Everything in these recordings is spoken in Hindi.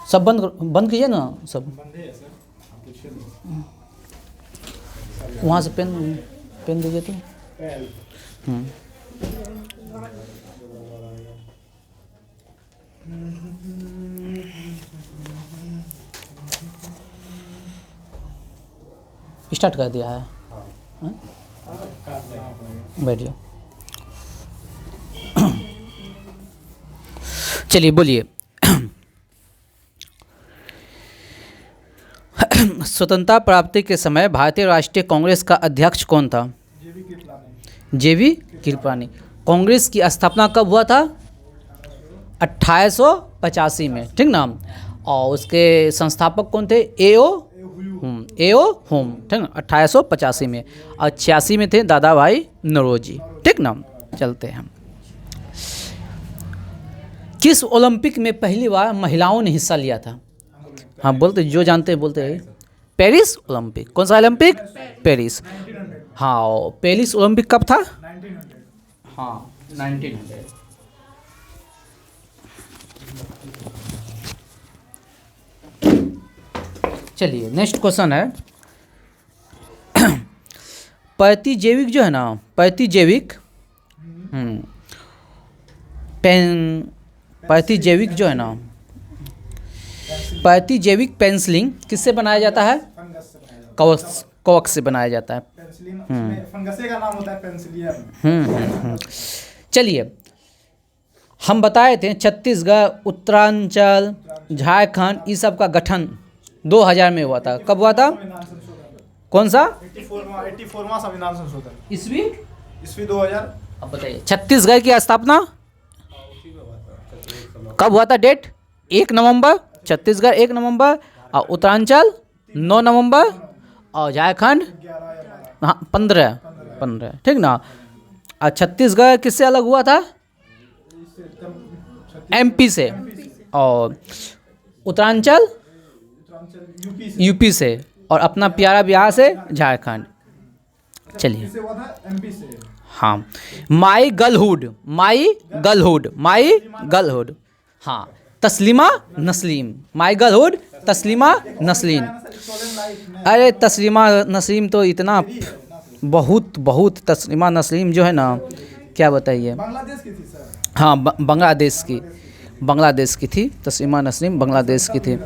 सब बंद कीजिए ना सब। वहाँ से पेन पेन दीजिए तो। स्टार्ट कर दिया है। बैठिए। चलिए बोलिए। स्वतंत्रता प्राप्ति के समय भारतीय राष्ट्रीय कांग्रेस का अध्यक्ष कौन था? जेवी कृपलानी। कांग्रेस की स्थापना कब हुआ था? 1885 में, ठीक ना। और उसके संस्थापक कौन थे? एओ हुम, ठीक ना, 1885 में। और 86 में थे दादा भाई नौरोजी, ठीक ना। चलते हैं हम। किस ओलंपिक में पहली बार महिलाओं ने हिस्सा लिया था? हाँ बोलते, जो जानते हैं बोलते हैं। Paris Olympic. कौन सा ओलंपिक? पेरिस। हाँ, पेरिस ओलंपिक कब था? 1900। हाँ 1900। चलिए नेक्स्ट क्वेश्चन है। प्रतिजैविक जो है ना, प्रतिजैविक प्रतिजैविक जो है ना, प्रतिजैविक पेंसिलिन किससे बनाया जाता है? फंगस से बनाया जाता है। कवक से बनाया जाता है। पेंसिलिन, उसमें फंगस का नाम होता है पेंसिलियम। चलिए, हम बताए थे छत्तीसगढ़, उत्तरांचल, झारखंड, इस सब का गठन 2000 में हुआ था। कब हुआ था? संविधान संशोधन कौन सा? 84वां संविधान संशोधन ईस्वी? ईस्वी 2000। अब बताइए। छत्तीसगढ़ की स्थापना कब हुआ था? डेट 1 नवंबर। छत्तीसगढ़ 1 नवंबर। और उत्तरांचल 9 नवंबर। और झारखंड 11 या 12। हाँ 15, ठीक ना। और छत्तीसगढ़ किससे अलग हुआ था? एमपी से। और उत्तरांचल यूपी से। और अपना प्यारा बिहार से झारखंड। चलिए। किससे हुआ था? एमपी से। हाँ, माई गर्लहुड। हाँ, तस्लीमा नस्लीम। माई गर्लहुड, तस्लीमा नस्लीम। अरे तस्लीमा नस्लीम तो इतना बहुत तस्लीमा नस्लीम जो है ना, क्या बताइए। बांग्लादेश की थी सर। हाँ बांग्लादेश की थी तस्लीमा नस्लीम, बांग्लादेश की थी।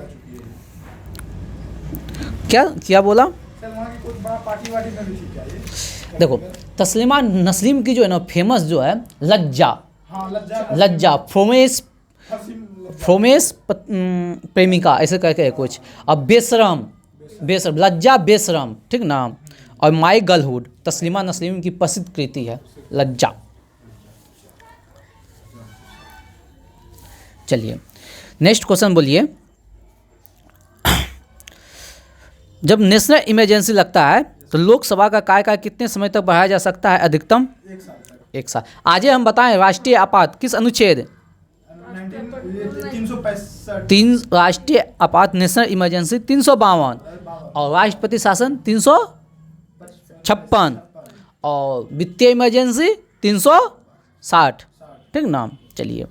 क्या बोला? सर वहाँ की कोई बड़ा पार्टी वार्टी में भी थी क्या ये? देखो, तस्लीमा नस्लीम की जो है ना फेमस जो है लज्जा। हाँ लज्जा फ्रोमेस प्रेमिका ऐसे करके है कुछ। अब बेशरम लज्जा बेशरम, ठीक ना। और माई गर्लहुड तस्लीमा नस्लीम की प्रसिद्ध कृति है लज्जा। चलिए नेक्स्ट क्वेश्चन बोलिए। जब नेशनल इमरजेंसी लगता है तो लोकसभा का कार्यकाल कितने समय तक बढ़ाया जा सकता है अधिकतम? 1 साल तक। 1 साल। आज हम बताएं राष्ट्रीय आपात किस अनुच्छेद? 365। 3 राष्ट्रीय आपात नेशनल इमरजेंसी 352। और राष्ट्रपति शासन 356। और वित्तीय इमरजेंसी 360, ठीक ना। चलिए,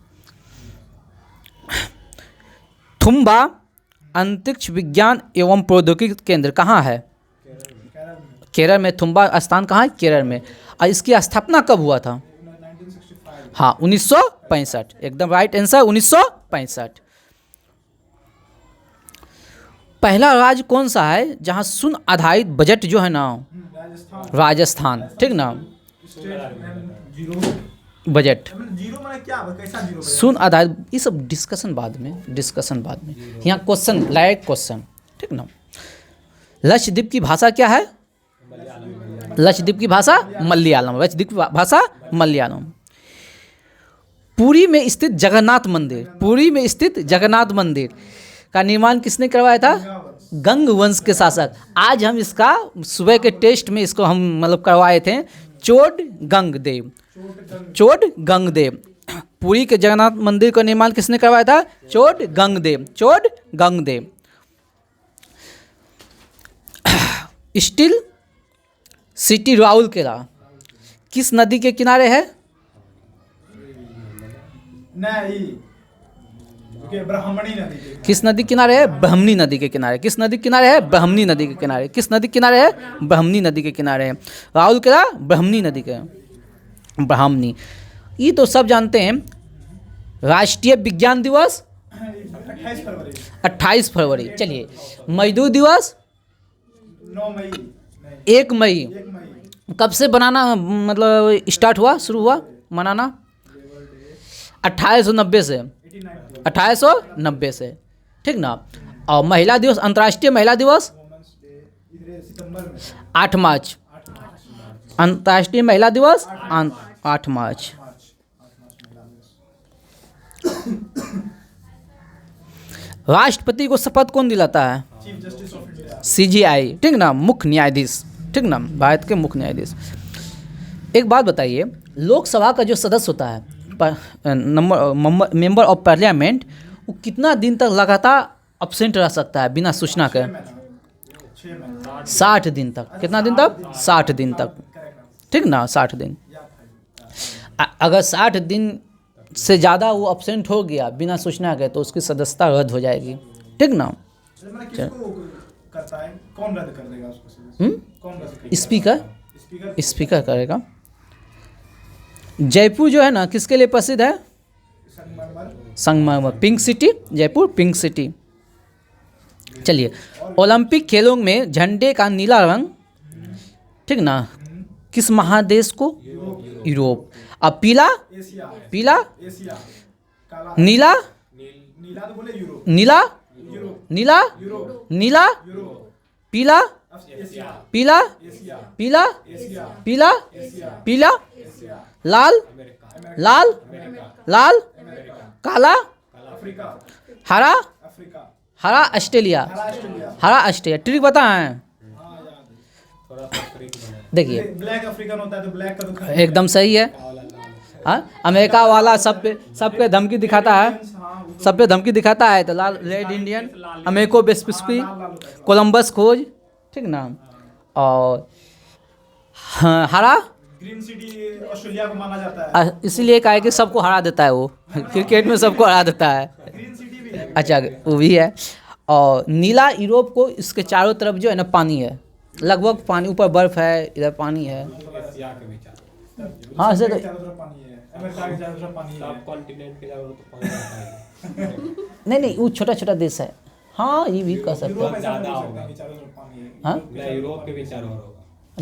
थुम्बा अंतरिक्ष विज्ञान एवं प्रौद्योगिकी केंद्र कहाँ है? केरल में। थुम्बा स्थान कहाँ है? केरल में। और इसकी स्थापना कब हुआ था? 1965। हाँ 1965, एकदम राइट आंसर 1965। पहला राज्य कौन सा है जहाँ शून्य आधारित बजट जो है ना? राजस्थान, ठीक ना। जीरो बजट जीरो माने क्या? कैसा जीरो? शून्य आधारित, ये सब डिस्कशन बाद में। यहाँ क्वेश्चन लायक क्वेश्चन, ठीक ना। लक्षद्वीप की भाषा क्या है? लक्षद्वीप की भाषा मलयालम। लक्षद्वीप की भाषा मलयालम। पुरी में स्थित जगन्नाथ मंदिर का निर्माण किसने करवाया था? गंग वंश के शासक। आज हम इसका सुबह के टेस्ट में इसको हम मतलब करवाए थे। चोड गंगदेव। पुरी के जगन्नाथ मंदिर का निर्माण किसने करवाया था? चोड गंगदेव। स्टील सिटी राउरकेला किस नदी के किनारे है? क्योंकि ब्राह्मणी नदी के किस नदी के किनारे है? ब्राह्मणी नदी के किनारे। किस नदी के किनारे है? ब्राह्मणी नदी के किनारे। किस नदी के किनारे है? ब्राह्मणी नदी के किनारे है। राहुल किला ब्राह्मणी नदी के, ब्राह्मणी। ये तो सब जानते हैं। राष्ट्रीय विज्ञान दिवस 28 फरवरी 28 फरवरी। चलिए, मजदूर दिवस 9 मई 1 मई। 1 मई। कब से बनाना मतलब स्टार्ट हुआ, शुरू हुआ मनाना? 1890 से, 1890 से, ठीक ना। और महिला दिवस, अंतर्राष्ट्रीय महिला दिवस वुमेन्स डे इधर सितंबर में 8 मार्च। अंतर्राष्ट्रीय महिला दिवस 8 मार्च। राष्ट्रपति को शपथ कौन दिलाता है? Chief justice of India. CGI, ठीक ना, मुख्य न्यायाधीश, ठीक ना, भारत के मुख्य न्यायाधीश। एक बात बताइए, लोकसभा का जो सदस्य होता है, मेंबर ऑफ पार्लियामेंट, वो कितना दिन तक लगातार अब्सेंट रह सकता है बिना सूचना के? 6 महीने 60 दिन तक। कितना दिन तक? 60 दिन तक, ठीक ना, 60 दिन। अगर 60 दिन से ज़्यादा वो अब्सेंट हो गया बिना सूचना के, तो उसकी सदस्यता रद्द हो जाएगी, ठीक ना। किसको करता है? कौन रद्द कर देगा उसको? कौन रद्द करेगा? स्पीकर, स्पीकर स्पीकर करेगा। जयपुर जो है ना, किसके लिए प्रसिद्ध है? संगमरमर। संगमरमर, pink city, Jaipur pink city. चलिए, ओलंपिक खेलों में झंडे का नीला रंग, ठीक ना, किस महादेश को? यूरोप। अब पीला, एशिया है। पीला, एशिया काला नीला, नीला तो बोले यूरोप। नीला, यूरोप नीला, यूरोप नीला, यूरोप पीला, एशिया पीला, एशिया पीला, एशिया पीला, एशिया पीला, एशिया लाल, लाल, लाल, काला, अफ्रीका हरा, अफ्रीका हरा ऑस्ट्रेलिया, ऑस्ट्रेलिया। हरा ऑस्ट्रेलिया। ट्रिक बताएं। हाँ याद है। देखिए, ब्लैक अफ्रीकन होता है तो ब्लैक का तो खा- एकदम सही है। हाँ, अमेरिका वाला सब पे धमकी दिखाता है, हाँ, वो सब पे धमकी दिखाता है, तो लाल रेड इंडियन, अमेरिको बेस्पिस्पी, लाल लाल होता है। कोलंबस खोज, ठीक ना। और हाँ, हरा, ग्रीन सिटी ऑस्ट्रेलिया को माना जाता है। इसीलिए कहा है कि सबको हरा देता है वो, क्रिकेट में सबको हरा देता है। ग्रीन सिटी भी है। अच्छा, वो भी है। और नीला यूरोप को, इसके चारों तरफ जो है ना पानी है, लगभग पानी, ऊपर बर्फ है, इधर पानी है। हाँ, ऐसे तो चारों तरफ पानी है। अमेरिका के चारों तरफ पानी है। सब कॉन्टिनेंट के चारों तरफ पानी रहता है। नहीं नहीं, वो छोटा छोटा देश है। हाँ, ये भी कह सकते यूरोप हैं। ऐसा नहीं ज़्यादा बोल सकते होगा। कि चारों तरफ पानी है। हाँ? नहीं, यूरोप के भी चारों ओर होगा।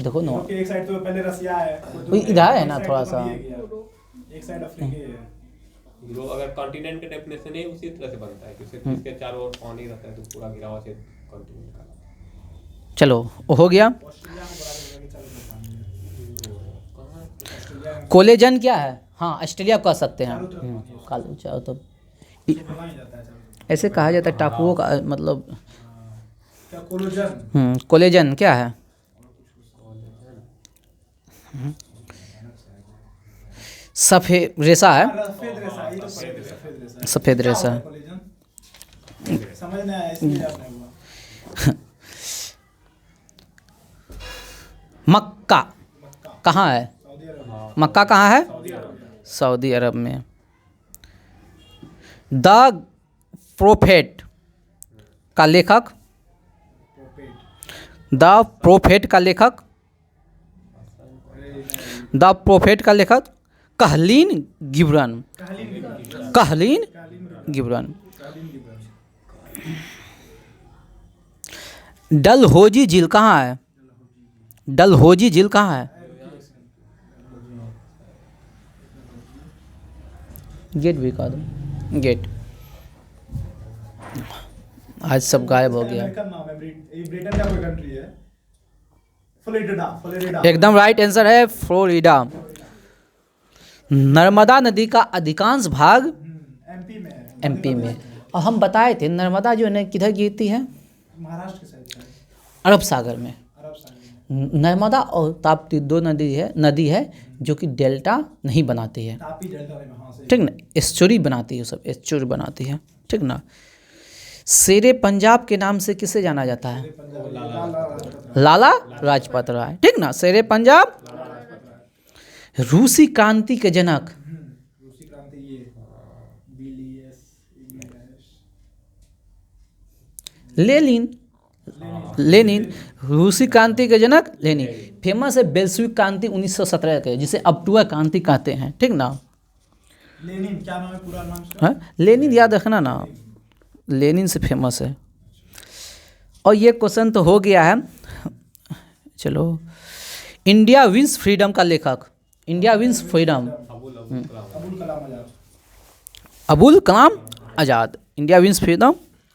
देखो ना, यूरोप के एक साइड तो पहले रसिया है। वो इधर है ना एक थोड़ा साइड तो सा। बनी है गया। एक साइड अफ्रीका है। यूरोप अगर कॉन्टिनेंट के डेफिनेशन है उसी तरह से बनता है, क्योंकि इसके चारों ओर पानी रहता है, तो पूरा घिरा हुआ से कॉन्टिनेंट का। चलो, वो हो गया। ऑस्ट्रेलिया को बता देंगे कि चारों तरफ पानी है। ऑस्ट्रेलिया में कोलेजन क्या है? हाँ, ऑस्ट्रेलिया कह सकते हैं। चारों तरफ पानी है। कालो चाहो तो बोला ही जाता है चारों तरफ। ऐसे कहा जाता है, टापुओं का मतलब। क्या कोलोजन? कोलेजन क्या है? सफेद रेशा है, सफेद रेशा, ये तो सफेद रेशा है। सफेद क्या रेशा। होता है कोलेजन? समझ नहीं आया इसलिए आपने बोला। मक्का मक्का कहाँ है? सऊदी अरब। मक्का कहाँ है? सऊदी अरब। सऊदी अरब में। द प्रोफेट का लेखक, प्रोपेट। द प्रोफेट का लेखक, द प्रोफेट का लेखक कहलीन गिब्रन, कालीन गिब्रन। कहलीन कालीन गिब्रन। गिब्रन। डलहौजी झील कहाँ है? डलहौजी झील कहाँ है? गेट भी कहा दो, गेट। आज सब गायब हो गया। अमेरिकन नाम है। ये ब्रिटेन का कोई कंट्री है। फ्लोरिडा। फ्लोरिडा। एकदम राइट आंसर है, फ्लोरिडा। नर्मदा नदी का अधिकांश भाग एमपी में है। एमपी में। और हम बताए थे नर्मदा जो है ना किधर गिरती है? महाराष्ट्र के साइड है। अरब सागर में। अरब सागर में। नर्मदा और ताप्ती दो नदी है जो कि डेल्टा नहीं बनाती है, तापी डेल्टा में वहाँ से। ठीक ना, एस्चुरी बनाती है, सब एस्चुरी बनाती है, ठीक ना। शेरे पंजाब के नाम से किसे जाना जाता है? पंजाब लाला लाजपत राय। लाला लाजपत राय, ठीक ना, शेरे पंजाब। रूसी क्रांति के जनक, रूसी क्रांति ये BLS लेनिन। लेनिन रूसी क्रांति के जनक लेनिन। फेमस है बेल्शेविक क्रांति 1917 के, जिसे अक्टूबर क्रांति कहते हैं, ठीक ना। लेनिन क्या नाम है, पूरा नाम उसका? हाँ, लेनिन याद रखना ना, लेनिन से फेमस है। और ये क्वेश्चन तो हो गया है। चलो, इंडिया विंस फ्रीडम का लेखक, India wins freedom, Abul Kalam Azad. Abul Kalam Azad. India wins freedom,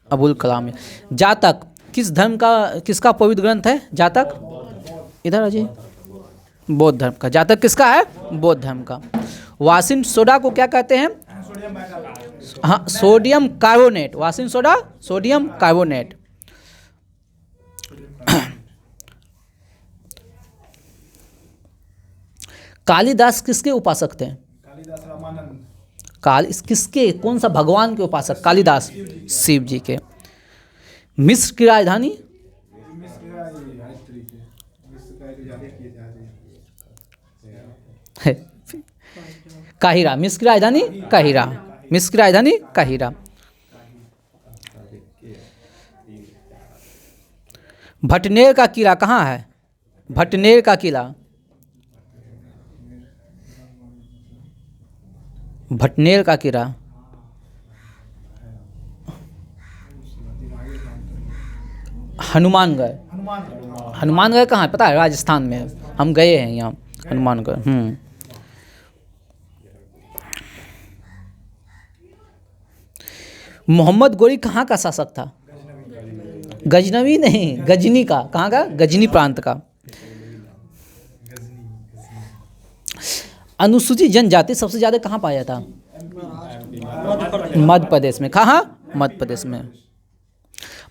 Abul Kalam. जातक किस धर्म का, किसका पवित्र ग्रंथ है जातक? इधर अजय, बौद्ध धर्म का। जातक किसका है? बौद्ध धर्म का। वाशिंग सोडा को क्या कहते हैं? Sodium bicarbonate. हाँ, sodium carbonate. Washing soda sodium carbonate. Kalidas किसके उपासक थे? कालिदास रामानंद। किसके, कौन सा भगवान के उपासक? कालिदास शिव जी के। मिस्र की राजधानी? काहिरा। मिस्र की राजधानी काहिरा। मिस्र की राजधानी काहिरा। भटनेर का किला कहाँ है? भटनेर का किला, भटनेर का किला। हनुमानगढ़। हनुमानगढ़ कहाँ है पता है? राजस्थान में है, हम गए हैं यहाँ हनुमानगढ़। मोहम्मद गोरी कहाँ का शासक था? गजनवी नहीं, गजनी का। कहाँ का? गजनी प्रांत का। अनुसूचित जनजाति सबसे ज़्यादा कहाँ पाया था? मध्य प्रदेश में। कहाँ? मध्य प्रदेश में।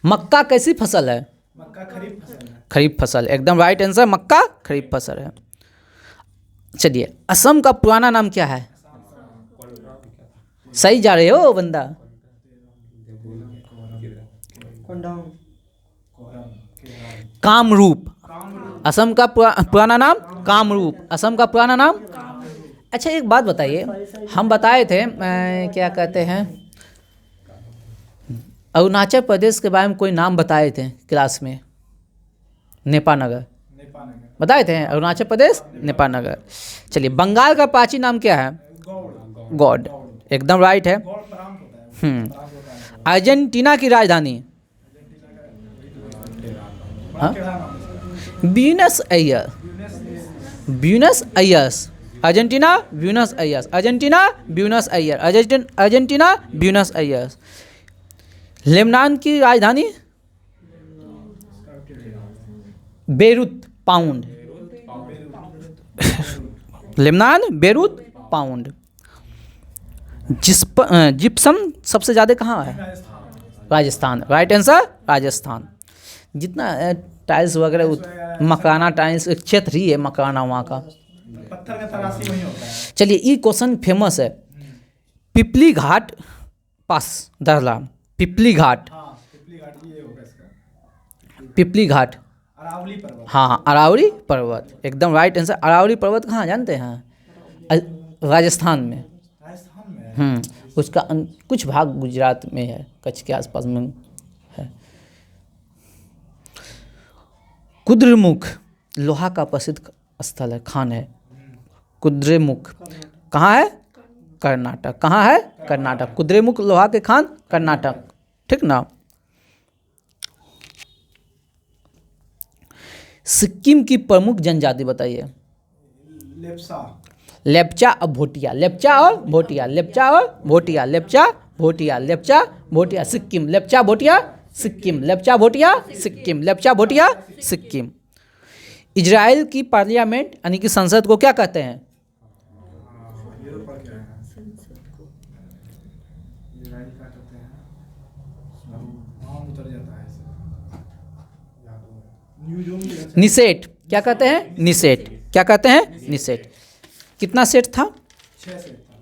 मक्का कैसी फसल है? मक्का खरीफ फसल है। खरीफ फसल, एकदम राइट आंसर, मक्का खरीफ फसल है। चलिए, असम का पुराना नाम क्या है? सही जा रहे हो बंदा। कामरूप। असम का पुराना नाम कामरूप। असम का पुराना नाम। अच्छा, एक बात बताइए, हम बताए थे क्या कहते हैं, अरुणाचल प्रदेश के बारे में कोई नाम बताए थे क्लास में? नेपानगर बताए थे। अरुणाचल प्रदेश नेपानगर। चलिए, बंगाल का प्राचीन नाम क्या है? गौड़। एकदम राइट है। अर्जेंटीना की राजधानी? Buenos Aires. Buenos Aires. Argentina Buenos Aires. Argentina Buenos Aires. Argentina Buenos Aires. Lebanon की राजधानी? Beirut pound. Lebanon Beirut pound. Gypsum सबसे ज़्यादा कहाँ है? राजस्थान। Right answer, Rajasthan. जितना टाइल्स वगैरह, मकाना टाइल्स क्षेत्र ही है मकाना वहाँ का। पत्थर का तराशी वही होता है। चलिए, ये क्वेश्चन फेमस है। पिपली घाट पास दरला। पिपली घाट। हाँ, पिपली घाट ये होगा इसका। पिपली घाट। अरावली पर्वत। हाँ, अरावली पर्वत, एकदम राइट आंसर। अरावली पर्वत कहाँ जानते हैं? राजस्थान में। राजस्थान में। उसका कुछ भाग गुजरात में है, कच्छ के आसपास में है। कुद्रेमुख लोहा का प्रसिद्ध स्थल है, खान है। कुद्रेमुख कहाँ है? कर्नाटक। कहाँ है? कर्नाटक। कुद्रेमुख लोहा के खान, कर्नाटक, ठीक ना। सिक्किम की प्रमुख जनजाति बताइए। लेप्चा। लेप्चा और भोटिया। लेप्चा और भोटिया। लेप्चा और भोटिया। लेप्चा भोटिया। लेप्चा भोटिया। सिक्किम। लेप्चा भोटिया सिक्किम। लेप्चा भोटिया सिक्किम। लेप्चा भोटिया सिक्किम। इजराइल की पार्लियामेंट यानी कि संसद को क्या कहते हैं? निसेट। क्या कहते हैं? निसेट। क्या कहते हैं? निसेट। कितना सेट था? 6 सेट था।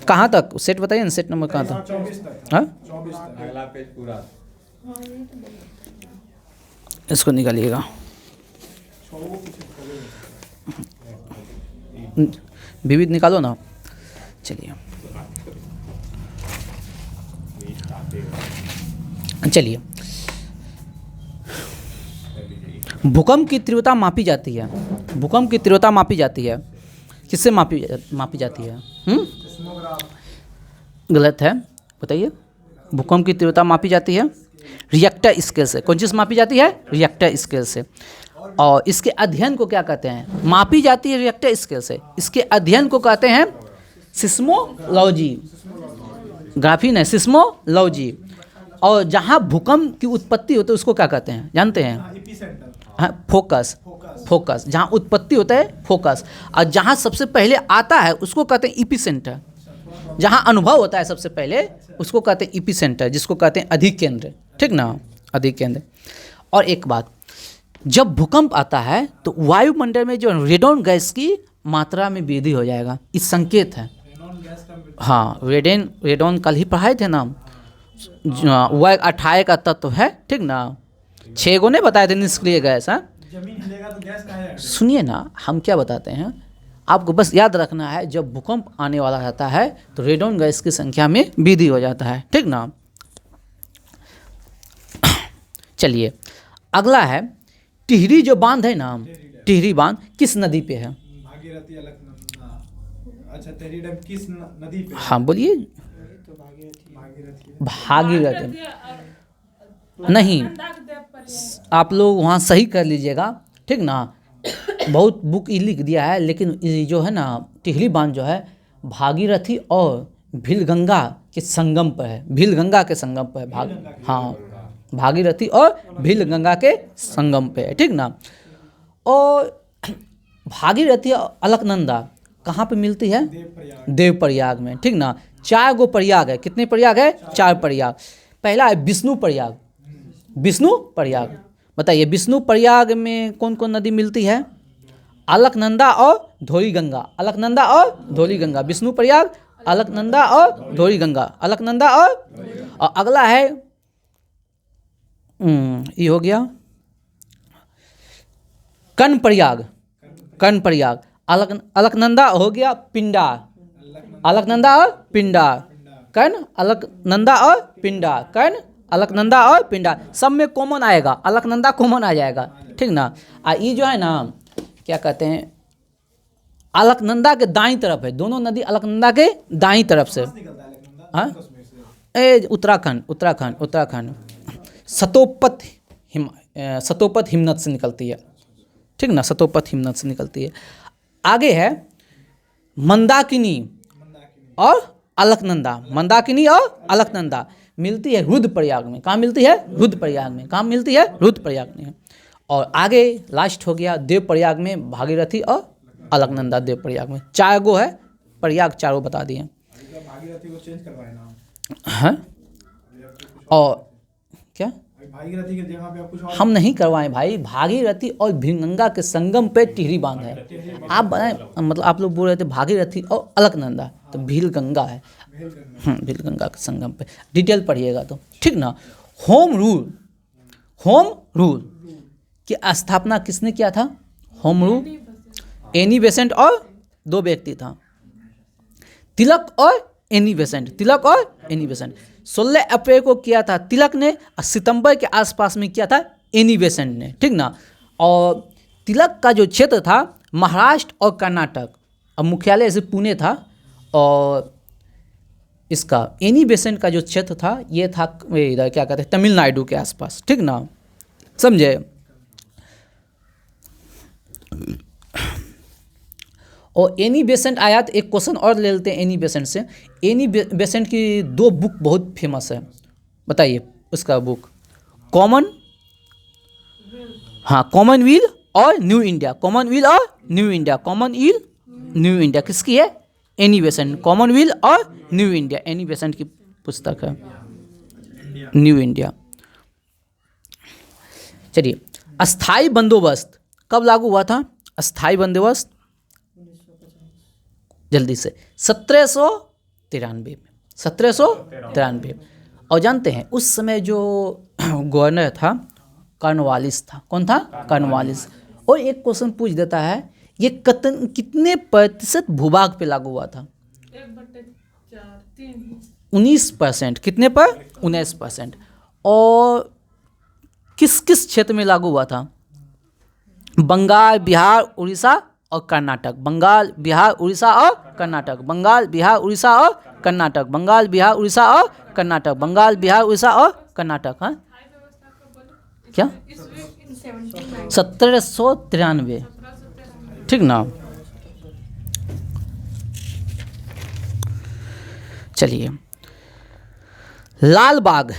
कहाँ तक सेट बताइए ना, सेट नंबर कहाँ था? 24 तक। हाँ, 24 तक। अगला पेज पूरा। इसको निकालिएगा। विविध निकालो ना। चलिए, चलिए, भूकंप की तीव्रता मापी जाती है। भूकंप की तीव्रता मापी जाती है, किससे मापी जाती है? गलत है, बताइए। भूकंप की तीव्रता मापी जाती है रिएक्टर स्केल से। कौन चीज़ मापी जाती है? रिएक्टर स्केल से। और इसके अध्ययन को क्या कहते हैं? मापी जाती है रिएक्टर स्केल से, इसके अध्ययन को कहते हैं सिस्मोलॉजी। ग्राफी नहीं, सिस्मोलॉजी। और जहाँ भूकंप की उत्पत्ति होती है उसको क्या कहते हैं, जानते हैं? हाँ, फोकस। फोकस, जहाँ उत्पत्ति होता है फोकस, और जहाँ सबसे पहले आता है उसको कहते हैं इपीसेंटर। जहाँ अनुभव होता है सबसे पहले उसको कहते हैं इपीसेंटर, जिसको कहते हैं अधिक केंद्र, ठीक ना, अधिक केंद्र। और एक बात, जब भूकंप आता है तो वायुमंडल में जो रेडॉन गैस की मात्रा में वृद्धि हो जाएगा, इस संकेत है। हाँ, रेडॉन कल ही पढ़ाए थे ना, वह 28 का तत्व है, ठीक ना। 6 गो ने बताए थे निष्क्रिय गैस। हाँ, जमीन हिलेगा तो गैस कहाँ जाएगा? सुनिए ना, हम क्या बताते हैं आपको, बस याद रखना है, जब भूकंप आने वाला रहता है तो रेडॉन गैस की संख्या में वृद्धि हो जाता है, ठीक ना। चलिए, अगला है टिहरी जो बांध है ना, टिहरी बांध किस नदी पे है? भागीरथी, अलकनंदा। अच्छा, टिहरी डैम किस नदी पे? हाँ बोलिए। भागीरथी नहीं, आप लोग वहाँ सही कर लीजिएगा, ठीक ना। बहुत बुक ही लिख दिया है, लेकिन ये जो है ना टिहरी बांध जो है भागीरथी और भीलगंगा के संगम पर है। भीलगंगा के संगम पर है। हाँ, भागीरथी और भीलगंगा के संगम पे है, ठीक ना। और भागीरथी और अलकनंदा कहाँ पे मिलती है? देवप्रयाग में, ठीक ना। 4 गो प्रयाग है। कितने प्रयाग है? 4 प्रयाग। पहला है विष्णु प्रयाग। विष्णु प्रयाग, बताइए विष्णु प्रयाग में कौन कौन नदी मिलती है? अलकनंदा और धौलीगंगा। अलकनंदा और धौलीगंगा, विष्णु प्रयाग, अलकनंदा और धौलीगंगा, अलकनंदा और अगला है ये हो गया कर्ण प्रयाग। कर्ण प्रयाग, अलकनंदा हो गया पिंडा। अलकनंदा और पिंडा, कर्ण, अलकनंदा और पिंडा, कर्ण, अलकनंदा और पिंडा, सब में कॉमन आएगा, अलकनंदा कॉमन आ जाएगा, ठीक ना। ये जो है ना क्या कहते हैं, अलकनंदा के दाईं तरफ है, दोनों नदी अलकनंदा के दाईं तरफ से। हाँ, उत्तराखंड, उत्तराखंड, उत्तराखंड। सतोपत हिमनद से निकलती है, ठीक ना, सतोपत हिमनद से निकलती है। आगे है मंदाकिनी और अलकनंदा। मंदाकिनी और अलकनंदा मिलती है रुद्रप्रयाग में। कहाँ मिलती है? रुद्रप्रयाग में। कहाँ मिलती है? रुद्रप्रयाग में। और आगे लास्ट हो गया देवप्रयाग में, भागीरथी और अलकनंदा देवप्रयाग में। 4 गो है प्रयाग, 4 बता दिए। भागीरथी को चेंज करवाए नाम। हाँ, और क्या भागीरथी की जगह पे आप कुछ और? हम नहीं करवाएं भाई, भागीरथी और भीलगंगा के संगम पे टिहरी बांध है। आप बनाए, मतलब आप लोग बोल रहे थे भागीरथी और अलकनंदा, तो भीलगंगा है। भीलगंगा के संगम पे डिटेल पढ़िएगा तो, ठीक ना। होम रूल, होम रूल की स्थापना किसने किया था? होम रूल एनी बेसेंट और 2 व्यक्ति था, तिलक और एनी बेसेंट। तिलक और एनी बेसेंट 16 अप्रैल को किया था तिलक ने, और सितंबर के आसपास में किया था एनी बेसेंट ने, ठीक ना। और तिलक का जो क्षेत्र था महाराष्ट्र और कर्नाटक, और मुख्यालय से पुणे था। और इसका एनी बेसेंट का जो क्षेत्र था ये था इधर क्या कहते हैं, तमिलनाडु के आसपास, ठीक ना, समझे। और एनी बेसेंट आया तो एक क्वेश्चन और ले लेते हैं एनी बेसेंट से। एनी बेसेंट की 2 बुक बहुत फेमस है, बताइए उसका बुक। कॉमन, हाँ, कॉमनवेल्थ और न्यू इंडिया। कॉमनवेल्थ और new India, Commonwealth new India किसकी है? Annie Besant. कॉमनवेल्थ और न्यू इंडिया एनी बेसेंट की पुस्तक है, न्यू इंडिया। चलिए, अस्थाई बंदोबस्त कब लागू हुआ था? अस्थाई बंदोबस्त जल्दी से 1793 में, 1793। और जानते हैं उस समय जो गवर्नर था कॉर्नवालिस था। कौन था? कॉर्नवालिस। और एक क्वेश्चन पूछ देता है, ये कितने प्रतिशत भूभाग पे लागू हुआ था? 19%। कितने पर? 19%। और किस किस क्षेत्र में लागू हुआ था? बंगाल, बिहार, उड़ीसा और कर्नाटक। बंगाल, बिहार, उड़ीसा और कर्नाटक। बंगाल, बिहार, उड़ीसा और कर्नाटक। बंगाल, बिहार, उड़ीसा और कर्नाटक। बंगाल, बिहार, उड़ीसा और कर्नाटक। हाँ क्या? 1793। ठीक ना। चलिए, लाल बाग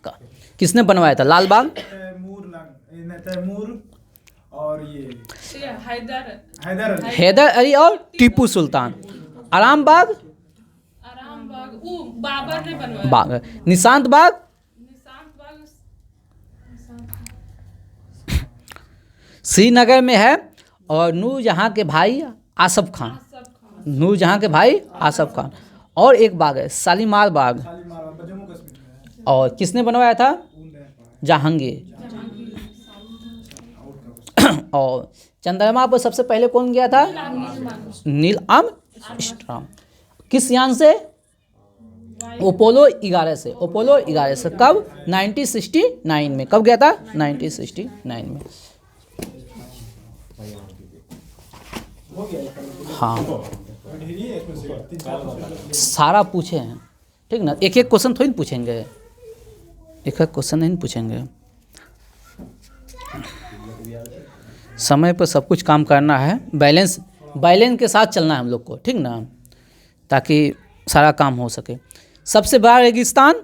का किसने बनवाया था? लाल बाग तैमूर और ये हैदर हैदर अली और टीपू सुल्तान। आराम बाग वो बाबर ने बनवाया। बाग, निशांत बाग श्रीनगर में है। और नूरजहां के भाई आसफ खान। नूरजहां के भाई आसफ खान। और एक बाग है शालीमार बाग। जम्मू कश्मीर में और किसने बनवाया था? जहांगीर। और चंद्रमा पर सबसे पहले कौन गया था? Neil Armstrong. किस यान से? अपोलो 11 से। अपोलो 11 से। कब? 1969 में। कब गया था? 1969 में। हाँ, सारा पूछे हैं। ठीक ना, एक एक क्वेश्चन थोड़ी पूछेंगे, एक एक क्वेश्चन नहीं पूछेंगे। समय पर सब कुछ काम करना है, बैलेंस के साथ चलना है हम लोग को। ठीक ना, ताकि सारा काम हो सके। सबसे बड़ा रेगिस्तान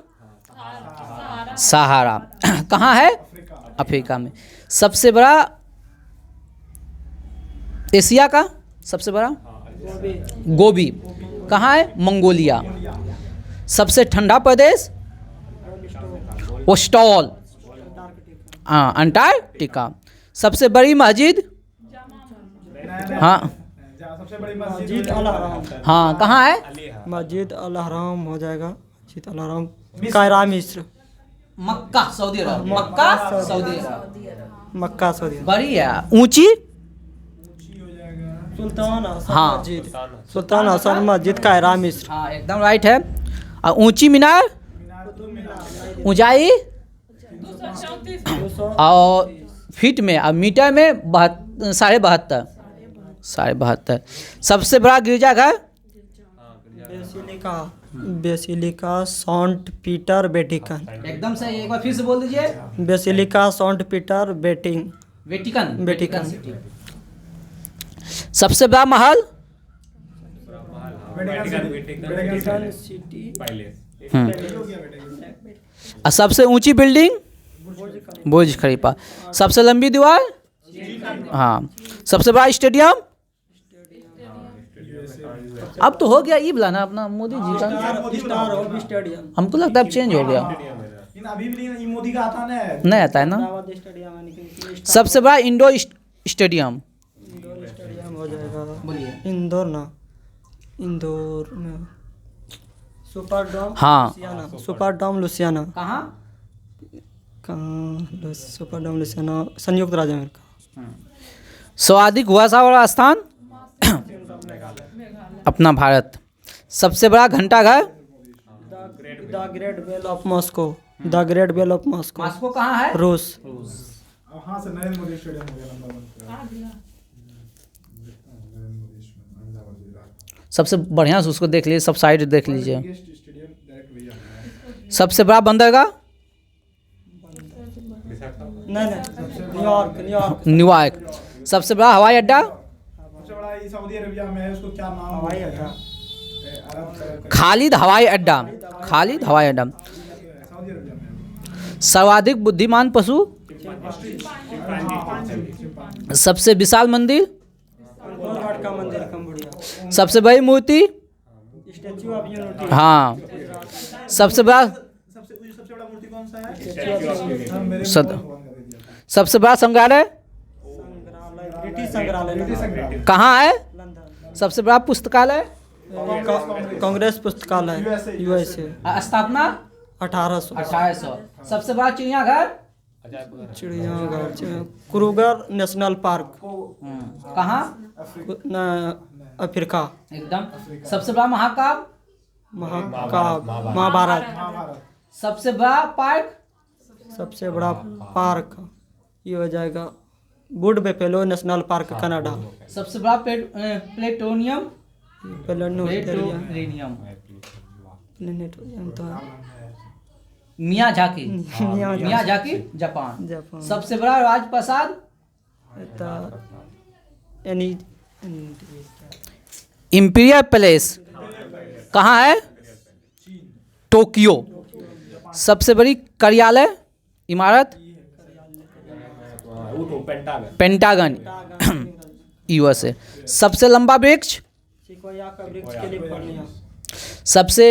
सहारा कहाँ है? अफ्रीका में। सबसे बड़ा एशिया का सबसे बड़ा गोबी कहाँ है? मंगोलिया। सबसे ठंडा प्रदेश ओस्टॉल, हाँ, अंटार्कटिका। सबसे बड़ी मस्जिद, हाँ सबसे बड़ी मस्जिद अल हराम। हाँ, कहाँ है? मस्जिद अल हराम हो जाएगा। मस्जिद अल हराम कायरा मिस्र। मक्का सऊदी अरब। मक्का सऊदी अरब। मक्का सऊदी। बड़ी है। ऊंची सुल्तान हसन हाँ। मस्जिद। सुल्तान हसन मस्जिद कायरा मिस्र। हाँ, एकदम राइट है। और ऊंची मीनार, ऊंचाई 234 और फीट में और मीटर में 72.5। सबसे बड़ा गिरजाघर बेसिलिका सेंट पीटर वेटिकन। एकदम सही। एक बार फिर से बोल दीजिए। Basilica Saint Peter Vatican City. सबसे बड़ा महल, वेटिकन सिटी। और सबसे ऊंची बिल्डिंग बुर्ज खलीफा। सबसे लंबी दीवार, हाँ। सबसे बड़ा स्टेडियम, अब तो हो गया ये वाला ना अपना मोदी जी का। Star stadium. हमको लगता है अब चेंज हो गया, अभी भी ये मोदी का आता ना नहीं आता है ना। स्टेडियम सबसे बड़ा इंडोर स्टेडियम हो जाएगा इंदौर ना। इंदौर में सुपर डोम। हाँ। सुपर डोम लुसियाना। कहाँ? सुपर डोम लुसियाना संयुक्त राज्य अमेरिका। सर्वाधिक वर्षा वाला स्थान अपना भारत। सबसे बड़ा घंटाघर, the great bell of Moscow. The great bell of Moscow. Moscow कहाँ है? रूस। हाँ से नरेंद्र मोदी स्टेडियम हो गया नंबर 1 सबसे बढ़िया से उसको देख लीजिए, सब साइड देख लीजिए। स्टेडियम डायरेक्ट भैया सबसे बड़ा बंदरगाह नहीं न्यूयॉर्क। न्यूयॉर्क। सबसे बड़ा हवाई अड्डा सबसे बड़ा ये सऊदी अरबिया में है, उसको क्या नाम हवाई अड्डा। खालिद हवाई अड्डा। खालिद हवाई अड्डा। सऊदी अरबिया में सर्वाधिक बुद्धिमान पशु, सबसे विशाल मंदिर, अंकोरवाट का मंदिर कंबोडिया। सबसे बड़ी मूर्ति, स्टैच्यू ऑफ यूनिटी। हाँ। सबसे बड़ा सबसे बड़ा मूर्ति कौन सा है? हाँ, मेरे सद- भगवान का दे दिया था। सबसे बड़ा संग्रहालय ब्रिटिश संग्रहालय कहाँ है? लंदन। सबसे बड़ा पुस्तकालय, कांग्रेस पुस्तकालय यूएसए। स्थापना 1800। 1800। सबसे बड़ा चिड़ियाघर चिड़ियाघर क्रूगर नेशनल पार्क। कहाँ? अफ्रीका। एकदम। सबसे बड़ा महाकाव्य, महाकाव्य महाभारत। महाभारत। सबसे बड़ा पार्क, सबसे बड़ा पार्क ये हो जाएगा would buffalo national park Canada. सबसे बड़ा प्लेटोनियम, प्लेनेटोरियम प्लेटोनियम तो है। Miyazaki, Miyazaki. Miyazaki Japan. Japan. सबसे बड़ा राजप्रासाद, इंपीरियल पैलेस कहाँ है? टोक्यो। सबसे बड़ी कार्यालय इमारत, पेंटागन यूएसए। सबसे लंबा वृक्ष, सिकोया का वृक्ष कैलिफोर्निया। सबसे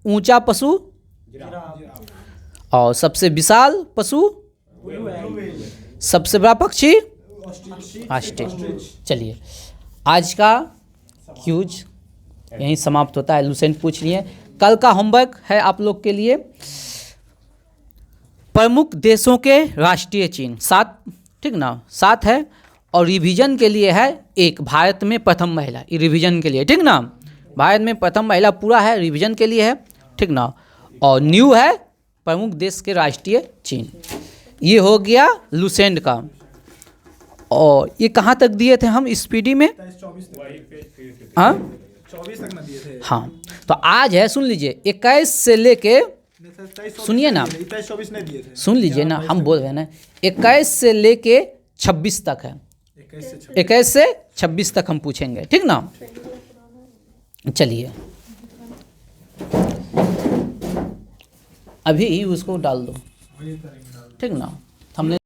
ऊंचा पशु और सबसे विशाल पशु, सबसे बड़ा पक्षी ऑस्ट्रिच। चलिए आज का क्यूज यहीं समाप्त होता है। लुसेंट पूछ लिए। कल का होमवर्क है आप लोग के लिए प्रमुख देशों के राष्ट्रीय चिन्ह 7, ठीक ना, 7 है। और रिवीजन के लिए है 1 भारत में प्रथम महिला, ये रिवीजन के लिए, ठीक ना। भारत में प्रथम महिला पूरा है, रिवीजन के लिए है, ठीक ना। और न्यू है प्रमुख देश के राष्ट्रीय चिन्ह। ये हो गया लुसेंट का। और ये कहाँ तक दिए थे हम स्पीडी में? 24 हाँ 24 तक न दिए थे। हाँ। तो आज है, सुन लीजिए, 21 से लेके, सुनिए ना, 23-24 नहीं दिए थे। सुन लीजिए ना, हम बोल रहे हैं ना, 21 से लेके 26 तक है। 21 से 26 तक हम पूछेंगे, ठीक ना। चलिए अभी ही उसको डाल दो, ठीक ना। हमने